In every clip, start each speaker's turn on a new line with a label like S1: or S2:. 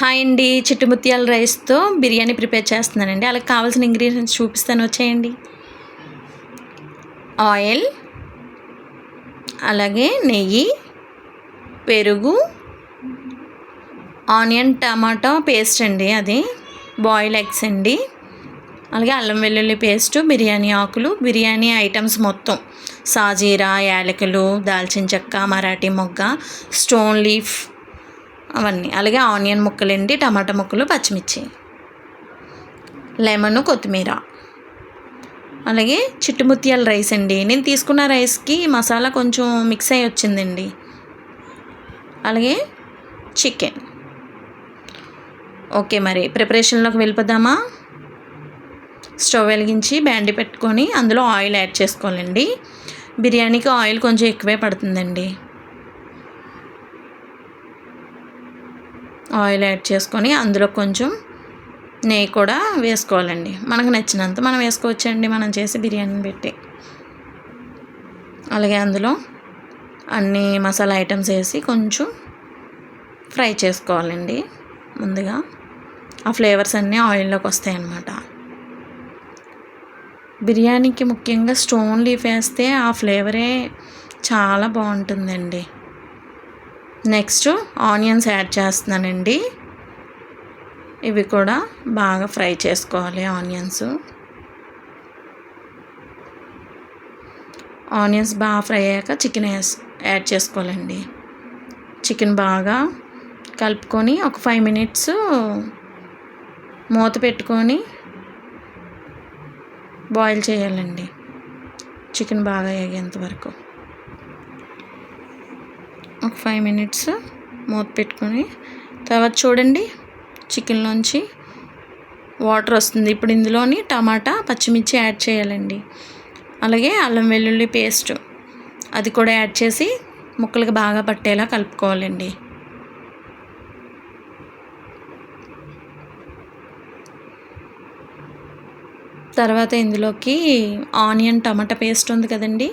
S1: Hi అండి. చిట్టుముత్యాల రైస్తో biryani prepare చేస్తున్నానండి. అలాగే కావాల్సిన ఇంగ్రీడియంట్స్ చూపిస్తాను, వచ్చేయండి. ఆయిల్, అలాగే నెయ్యి, పెరుగు, ఆనియన్ టమాటా పేస్ట్ అండి, అది బాయిల్ ఎగ్స్ అండి, అలాగే అల్లం వెల్లుల్లి పేస్టు, బిర్యానీ ఆకులు, బిర్యానీ ఐటమ్స్ మొత్తం సాజీరా, యాలకులు, దాల్చిన చెక్క, మరాఠీ మొగ్గ, స్టోన్ లీఫ్, అవన్నీ, అలాగే ఆనియన్ ముక్కలండి, టమాటా ముక్కలు, పచ్చిమిర్చి, లెమన్, కొత్తిమీర, అలాగే చిట్టుముత్యాల రైస్ అండి. నేను తీసుకున్న రైస్కి మసాలా కొంచెం మిక్స్ అయ్యి వచ్చిందండి. అలాగే చికెన్. ఓకే, మరి ప్రిపరేషన్లోకి వెళ్ళిపోదామా? స్టవ్ వెలిగించి బ్యాండి పెట్టుకొని అందులో ఆయిల్ యాడ్ చేసుకోవాలండి. బిర్యానీకి ఆయిల్ కొంచెం ఎక్కువే పడుతుందండి. ఆయిల్ యాడ్ చేసుకొని అందులో కొంచెం నెయ్యి కూడా వేసుకోవాలండి. మనకు నచ్చినంత మనం వేసుకోవచ్చండి, మనం చేసి బిర్యానీని పెట్టి. అలాగే అందులో అన్ని మసాలా ఐటమ్స్ వేసి కొంచెం ఫ్రై చేసుకోవాలండి. ముందుగా ఆ ఫ్లేవర్స్ అన్నీ ఆయిల్లోకి వస్తాయి అన్నమాట. బిర్యానీకి ముఖ్యంగా స్టోన్ లీఫ్ వేస్తే ఆ ఫ్లేవరే చాలా బాగుంటుందండి. నెక్స్ట్ ఆనియన్స్ యాడ్ చేస్తున్నానండి. ఇవి కూడా బాగా ఫ్రై చేసుకోవాలి. ఆనియన్స్ బాగా ఫ్రై అయ్యాక చికెన్ యాడ్ చేసుకోవాలండి. చికెన్ బాగా కలుపుకొని ఒక 5 minutes మూత పెట్టుకొని బాయిల్ చేయాలండి, చికెన్ బాగా వేగేంత వరకు. ఒక 5 minutes మూత పెట్టుకొని తర్వాత చూడండి, చికెన్లోంచి వాటర్ వస్తుంది. ఇప్పుడు ఇందులోని టమాటా, పచ్చిమిర్చి యాడ్ చేయాలండి. అలాగే అల్లం వెల్లుల్లి పేస్ట్ అది కూడా యాడ్ చేసి ముక్కలకు బాగా పట్టేలా కలుపుకోవాలండి. తర్వాత ఇందులోకి ఆనియన్ టమాటా పేస్ట్ ఉంది కదండి,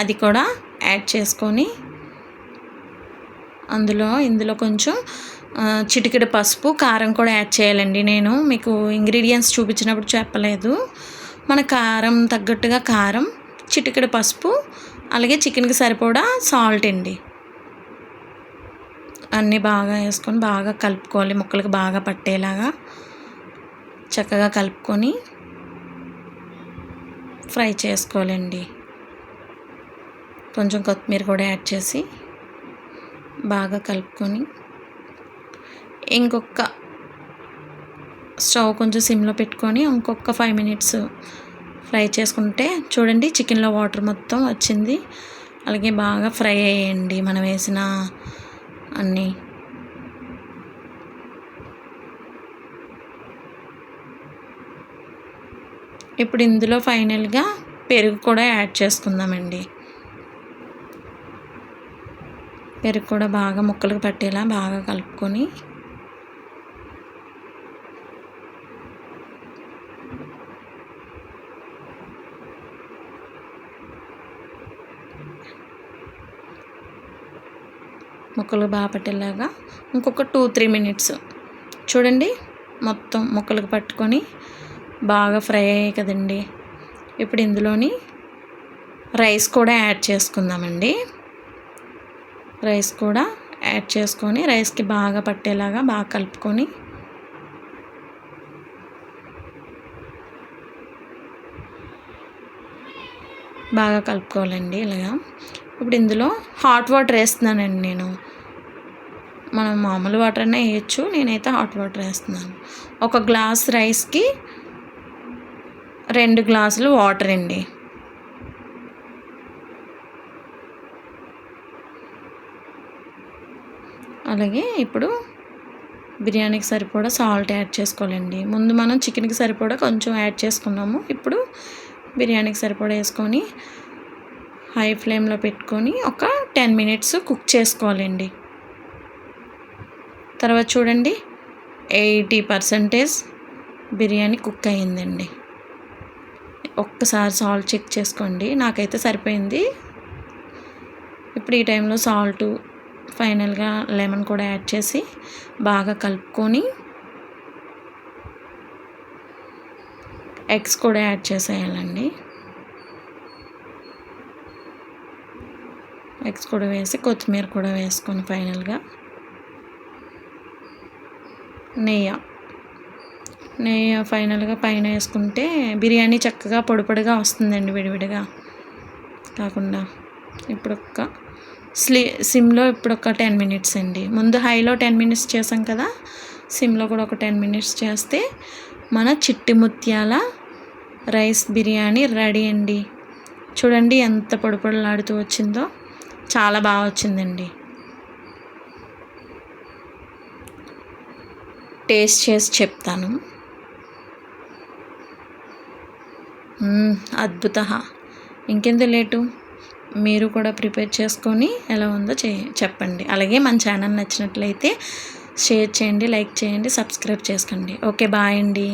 S1: అది కూడా యాడ్ చేసుకొని ఇందులో కొంచెం చిటికెడు పసుపు, కారం కూడా యాడ్ చేయాలండి. నేను మీకు ఇంగ్రీడియంట్స్ చూపించినప్పుడు చెప్పలేదు. మన కారం తగ్గట్టుగా కారం, చిటికెడు పసుపు, అలాగే చికెన్కి సరిపడా సాల్ట్ అండి, అన్నీ బాగా వేసుకొని బాగా కలుపుకోవాలి. ముక్కలకు బాగా పట్టేలాగా చక్కగా కలుపుకొని ఫ్రై చేసుకోవాలండి. కొంచెం కొత్తిమీర కూడా యాడ్ చేసి బాగా కలుపుకొని ఇంకొక స్టవ్ కొంచెం సిమ్లో పెట్టుకొని ఇంకొక 5 minutes ఫ్రై చేసుకుంటే చూడండి, చికెన్లో వాటర్ మొత్తం వచ్చింది. అలాగే బాగా ఫ్రై అయ్యాయండి మనం వేసిన అన్నీ. ఇప్పుడు ఇందులో ఫైనల్గా పెరుగు కూడా యాడ్ చేసుకుందామండి. పెరుగు కూడా బాగా ముక్కలకు పట్టేలా బాగా కలుపుకొని ముక్కలు బాగా పట్టేలాగా ఇంకొక 2-3 minutes చూడండి, మొత్తం ముక్కలకు పట్టుకొని బాగా ఫ్రై అయ్యాయి కదండి. ఇప్పుడు ఇందులోని రైస్ కూడా యాడ్ చేసుకుందామండి. రైస్ కూడా యాడ్ చేసుకొని రైస్కి బాగా పట్టేలాగా బాగా కలుపుకొని బాగా కలుపుకోవాలండి ఇలాగా. ఇప్పుడు ఇందులో హాట్ వాటర్ వేస్తున్నానండి నేను. మనం మామూలు వాటర్ అన్నా వేయచ్చు, నేనైతే హాట్ వాటర్ వేస్తున్నాను. 1 glass రైస్కి 2 glasses వాటర్ అండి. అలాగే ఇప్పుడు బిర్యానీకి సరిపడా సాల్ట్ యాడ్ చేసుకోవాలండి. ముందు మనం చికెన్కి సరిపడా కొంచెం యాడ్ చేసుకున్నాము. ఇప్పుడు బిర్యానీకి సరిపడా వేసుకొని హై ఫ్లేమ్లో పెట్టుకొని ఒక 10 minutes కుక్ చేసుకోవాలండి. తర్వాత చూడండి, 80% బిర్యానీ కుక్ అయ్యిందండి. ఒక్కసారి సాల్ట్ చెక్ చేసుకోండి, నాకైతే సరిపోయింది. ఇప్పుడు ఈ టైంలో సాల్టు ఫైనల్గా లెమన్ కూడా యాడ్ చేసి బాగా కలుపుకొని ఎగ్స్ కూడా యాడ్ చేసేయాలండి. ఎగ్స్ కూడా వేసి కొత్తిమీర కూడా వేసుకొని ఫైనల్గా నెయ్యి ఫైనల్గా పైన వేసుకుంటే బిర్యానీ చక్కగా పొడి పొడిగా వస్తుందండి, విడివిడిగా కాకుండా. ఇప్పుడు సిమ్లో ఇప్పుడు ఒక 10 మినిట్స్ అండి. ముందు హైలో 10 మినిట్స్ చేసాం కదా, సిమ్లో కూడా ఒక 10 మినిట్స్ చేస్తే మన చిట్టి ముత్యాల రైస్ బిర్యానీ రెడీ అండి. చూడండి ఎంత పొడి పొడిలాడుతూ వచ్చిందో, చాలా బాగా వచ్చిందండి. టేస్ట్ చేసి చెప్తాను. అద్భుత. ఇంకెంత లేటు, మీరు కూడా ప్రిపేర్ చేసుకొని ఎలా ఉందో చెప్పండి. అలాగే మన ఛానల్ నచ్చినట్లయితే షేర్ చేయండి, లైక్ చేయండి, సబ్స్క్రైబ్ చేసుకోండి. ఓకే, బాయ్ అండి.